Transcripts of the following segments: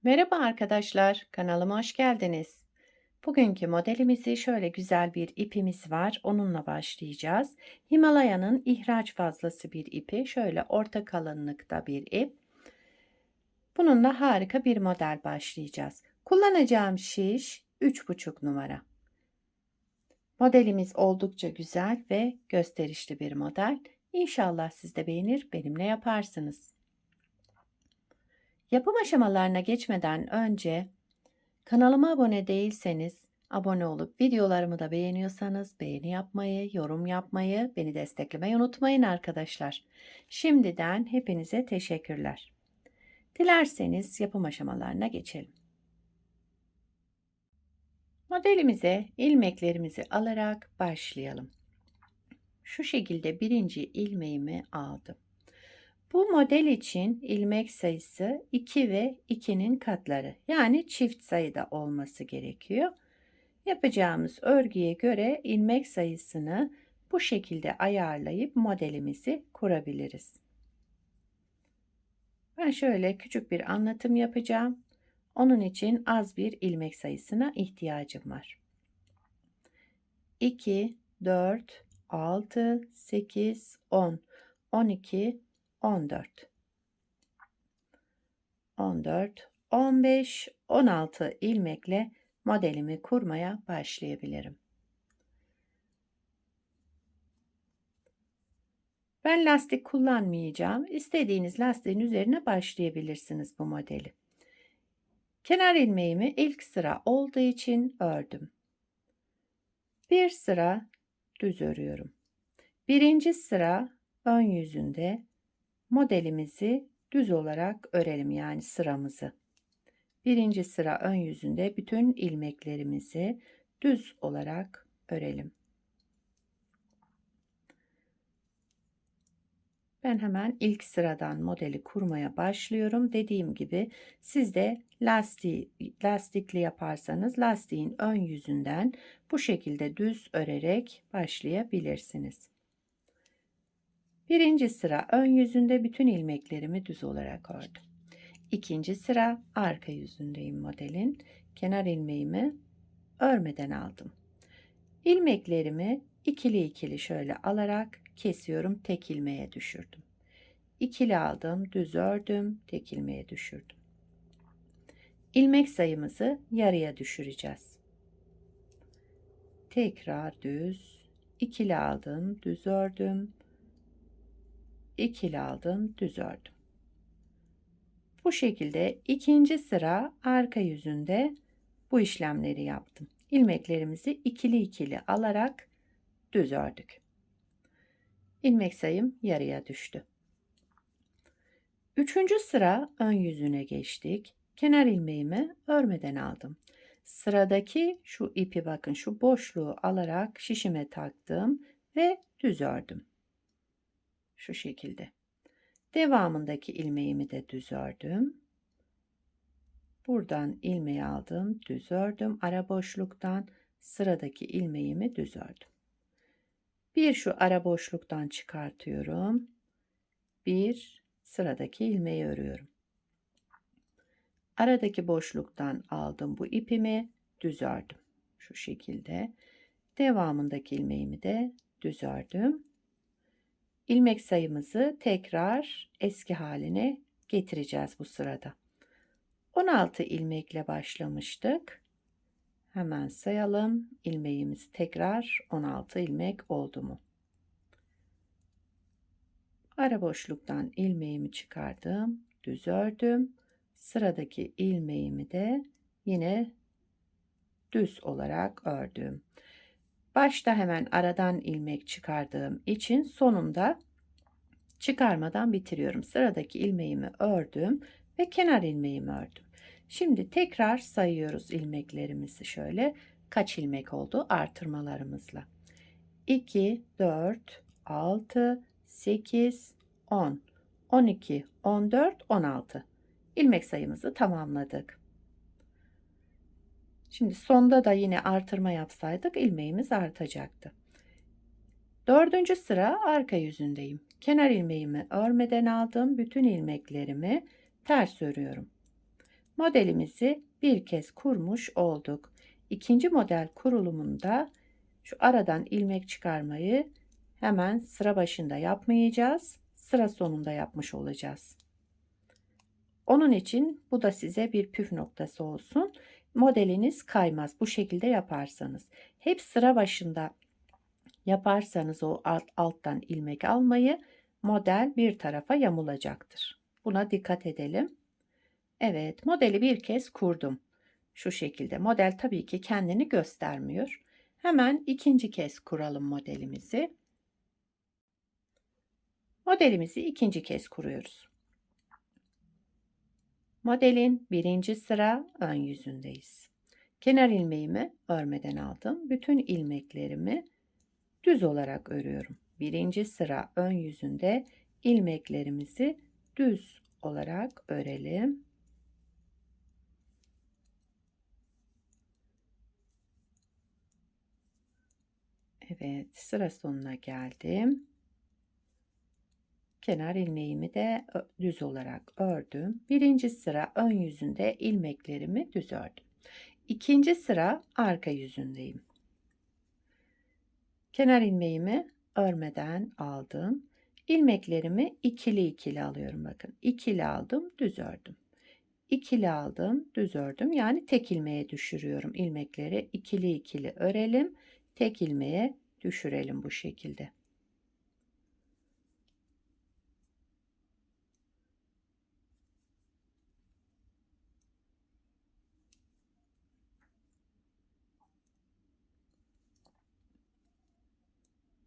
Merhaba arkadaşlar, kanalıma hoş geldiniz. Bugünkü modelimizi şöyle güzel bir ipimiz var, onunla başlayacağız. Himalaya'nın ihraç fazlası bir ipi, şöyle orta kalınlıkta bir ip. Bununla harika bir model başlayacağız. Kullanacağım şiş 3,5 numara. Modelimiz oldukça güzel ve gösterişli bir model. İnşallah siz de beğenir, benimle yaparsınız. Yapım aşamalarına geçmeden önce kanalıma abone değilseniz abone olup videolarımı da beğeniyorsanız beğeni yapmayı, yorum yapmayı, beni desteklemeyi unutmayın arkadaşlar. Şimdiden hepinize teşekkürler. Dilerseniz yapım aşamalarına geçelim. Modelimize ilmeklerimizi alarak başlayalım. Şu şekilde birinci ilmeğimi aldım. Bu model için ilmek sayısı 2 ve 2'nin katları, yani çift sayıda olması gerekiyor. Yapacağımız örgüye göre ilmek sayısını bu şekilde ayarlayıp modelimizi kurabiliriz. Ben şöyle küçük bir anlatım yapacağım. Onun için az bir ilmek sayısına ihtiyacım var. 2, 4, 6, 8, 10, 12, 14, 14, 15, 16 ilmekle modelimi kurmaya başlayabilirim. Ben lastik kullanmayacağım. İstediğiniz lastiğin üzerine başlayabilirsiniz bu modeli. Kenar ilmeğimi ilk sıra olduğu için ördüm. Bir sıra düz örüyorum. Birinci sıra ön yüzünde modelimizi düz olarak örelim, yani sıramızı. Birinci sıra ön yüzünde bütün ilmeklerimizi düz olarak örelim. Ben hemen ilk sıradan modeli kurmaya başlıyorum. Dediğim gibi siz de lastikli yaparsanız lastiğin ön yüzünden bu şekilde düz örerek başlayabilirsiniz. Birinci sıra ön yüzünde bütün ilmeklerimi düz olarak ördüm. İkinci sıra arka yüzündeyim modelin. Kenar ilmeğimi örmeden aldım. İlmeklerimi ikili ikili şöyle alarak kesiyorum, tek ilmeğe düşürdüm. İkili aldım, düz ördüm, tek ilmeğe düşürdüm. İlmek sayımızı yarıya düşüreceğiz. Tekrar düz, ikili aldım, düz ördüm, ikili aldım, düz ördüm. Bu şekilde ikinci sıra arka yüzünde bu işlemleri yaptım. İlmeklerimizi ikili ikili alarak düz ördük. İlmek sayım yarıya düştü. Üçüncü sıra ön yüzüne geçtik. Kenar ilmeğimi örmeden aldım. Sıradaki şu ipi, bakın şu boşluğu alarak şişime taktım ve düz ördüm. Şu şekilde. Devamındaki ilmeğimi de düz ördüm. Buradan ilmeği aldım, düz ördüm. Ara boşluktan sıradaki ilmeğimi düz ördüm. Bir şu ara boşluktan çıkartıyorum. Bir sıradaki ilmeği örüyorum. Aradaki boşluktan aldım bu ipimi, düz ördüm. Şu şekilde. Devamındaki ilmeğimi de düz ördüm. İlmek sayımızı tekrar eski haline getireceğiz bu sırada. 16 ilmekle başlamıştık. Hemen sayalım. İlmeğimiz tekrar 16 ilmek oldu mu? Ara boşluktan ilmeğimi çıkardım, düz ördüm. Sıradaki ilmeğimi de yine düz olarak ördüm. Başta hemen aradan ilmek çıkardığım için sonunda çıkarmadan bitiriyorum. Sıradaki ilmeğimi ördüm ve kenar ilmeğimi ördüm. Şimdi tekrar sayıyoruz ilmeklerimizi, şöyle kaç ilmek oldu artırmalarımızla. 2, 4, 6, 8, 10, 12, 14, 16 ilmek sayımızı tamamladık. Şimdi sonda da yine artırma yapsaydık ilmeğimiz artacaktı. Dördüncü sıra arka yüzündeyim. Kenar ilmeğimi örmeden aldım. Bütün ilmeklerimi ters örüyorum. Modelimizi bir kez kurmuş olduk. İkinci model kurulumunda şu aradan ilmek çıkarmayı hemen sıra başında yapmayacağız. Sıra sonunda yapmış olacağız. Onun için bu da size bir püf noktası olsun. Modeliniz kaymaz bu şekilde yaparsanız. Hep sıra başında yaparsanız o alttan ilmek almayı model bir tarafa yamulacaktır. Buna dikkat edelim. Evet, modeli bir kez kurdum. Şu şekilde. Model tabii ki kendini göstermiyor. Hemen ikinci kez kuralım modelimizi. Modelimizi ikinci kez kuruyoruz. Modelin birinci sıra ön yüzündeyiz. Kenar ilmeğimi örmeden aldım. Bütün ilmeklerimi düz olarak örüyorum. Birinci sıra ön yüzünde ilmeklerimizi düz olarak örelim. Evet, sıra sonuna geldim. Kenar ilmeğimi de düz olarak ördüm. Birinci sıra ön yüzünde ilmeklerimi düz ördüm. İkinci sıra arka yüzündeyim. Kenar ilmeğimi örmeden aldım. İlmeklerimi ikili ikili alıyorum bakın. İkili aldım, düz ördüm. İkili aldım, düz ördüm. Yani tek ilmeğe düşürüyorum ilmekleri. İkili ikili örelim. Tek ilmeğe düşürelim bu şekilde.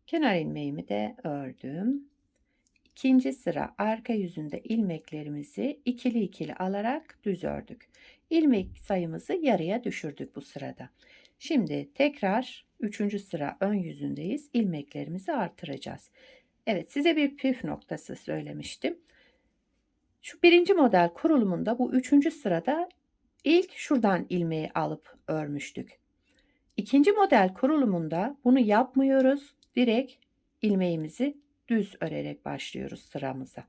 Kenar ilmeğimi de ördüm. İkinci sıra arka yüzünde ilmeklerimizi ikili ikili alarak düz ördük. İlmek sayımızı yarıya düşürdük bu sırada. Şimdi tekrar üçüncü sıra ön yüzündeyiz. İlmeklerimizi artıracağız. Evet, size bir püf noktası söylemiştim. Şu birinci model kurulumunda bu üçüncü sırada ilk şuradan ilmeği alıp örmüştük. İkinci model kurulumunda bunu yapmıyoruz. Direkt ilmeğimizi düz örerek başlıyoruz sıramıza.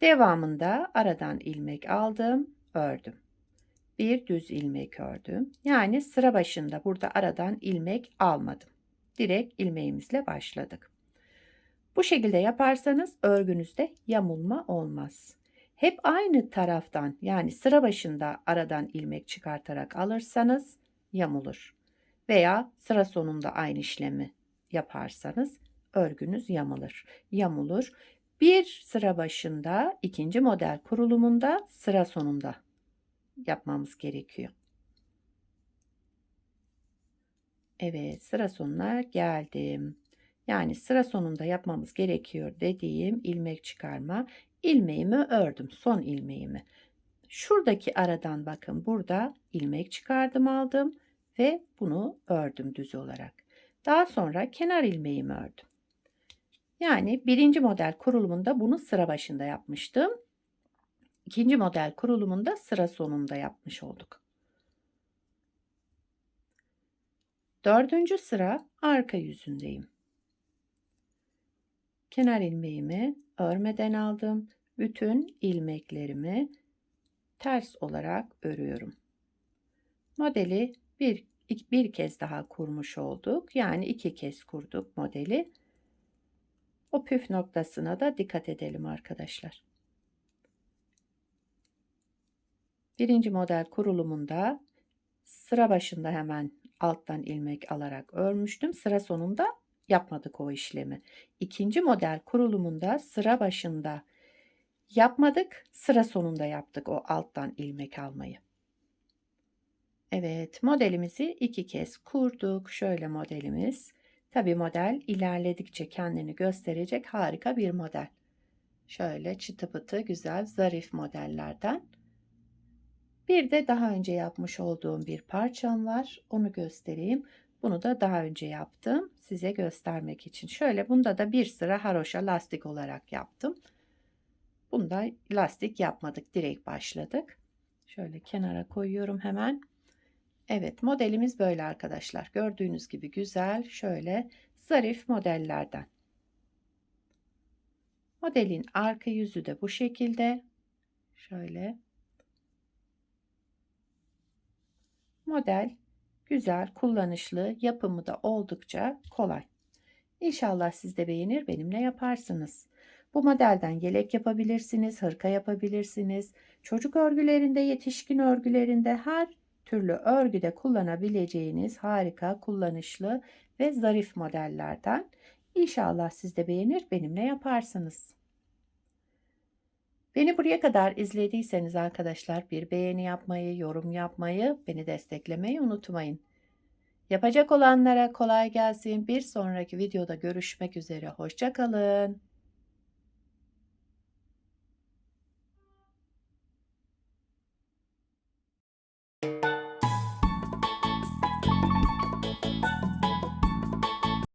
Devamında aradan ilmek aldım, ördüm. Bir düz ilmek ördüm. Yani sıra başında burada aradan ilmek almadım. Direkt ilmeğimizle başladık. Bu şekilde yaparsanız örgünüzde yamulma olmaz. Hep aynı taraftan yani sıra başında aradan ilmek çıkartarak alırsanız yamulur. Veya sıra sonunda aynı işlemi yaparsanız örgünüz yamulur. Bir sıra başında ikinci model kurulumunda sıra sonunda yapmamız gerekiyor. Evet, sıra sonuna geldim. Yani sıra sonunda yapmamız gerekiyor dediğim ilmek çıkarma. İlmeğimi ördüm, son ilmeğimi. Şuradaki aradan bakın burada ilmek çıkardım aldım ve bunu ördüm düz olarak. Daha sonra kenar ilmeğimi ördüm. Yani birinci model kurulumunda bunu sıra başında yapmıştım. İkinci model kurulumunda sıra sonunda yapmış olduk. Dördüncü sıra arka yüzündeyim. Kenar ilmeğimi örmeden aldım. Bütün ilmeklerimi ters olarak örüyorum. Modeli bir kez daha kurmuş olduk. Yani iki kez kurduk modeli. O püf noktasına da dikkat edelim arkadaşlar. Birinci model kurulumunda sıra başında hemen alttan ilmek alarak örmüştüm. Sıra sonunda yapmadık o işlemi. İkinci model kurulumunda sıra başında yapmadık, sıra sonunda yaptık o alttan ilmek almayı. Evet, modelimizi iki kez kurduk. Şöyle modelimiz. Tabii model ilerledikçe kendini gösterecek harika bir model. Şöyle çıtı pıtı güzel zarif modellerden. Bir de daha önce yapmış olduğum bir parçam var. Onu göstereyim. Bunu da daha önce yaptım. Size göstermek için. Şöyle bunda da bir sıra haroşa lastik olarak yaptım. Bunda lastik yapmadık. Direkt başladık. Şöyle kenara koyuyorum hemen. Evet, modelimiz böyle arkadaşlar. Gördüğünüz gibi güzel, şöyle zarif modellerden. Modelin arka yüzü de bu şekilde. Şöyle. Model güzel, kullanışlı, yapımı da oldukça kolay. İnşallah siz de beğenir, benimle yaparsınız. Bu modelden yelek yapabilirsiniz, hırka yapabilirsiniz. Çocuk örgülerinde, yetişkin örgülerinde her türlü örgüde kullanabileceğiniz harika, kullanışlı ve zarif modellerden. İnşallah siz de beğenir, benimle yaparsınız. Beni buraya kadar izlediyseniz arkadaşlar bir beğeni yapmayı, yorum yapmayı, beni desteklemeyi unutmayın. Yapacak olanlara kolay gelsin. Bir sonraki videoda görüşmek üzere. Hoşça kalın.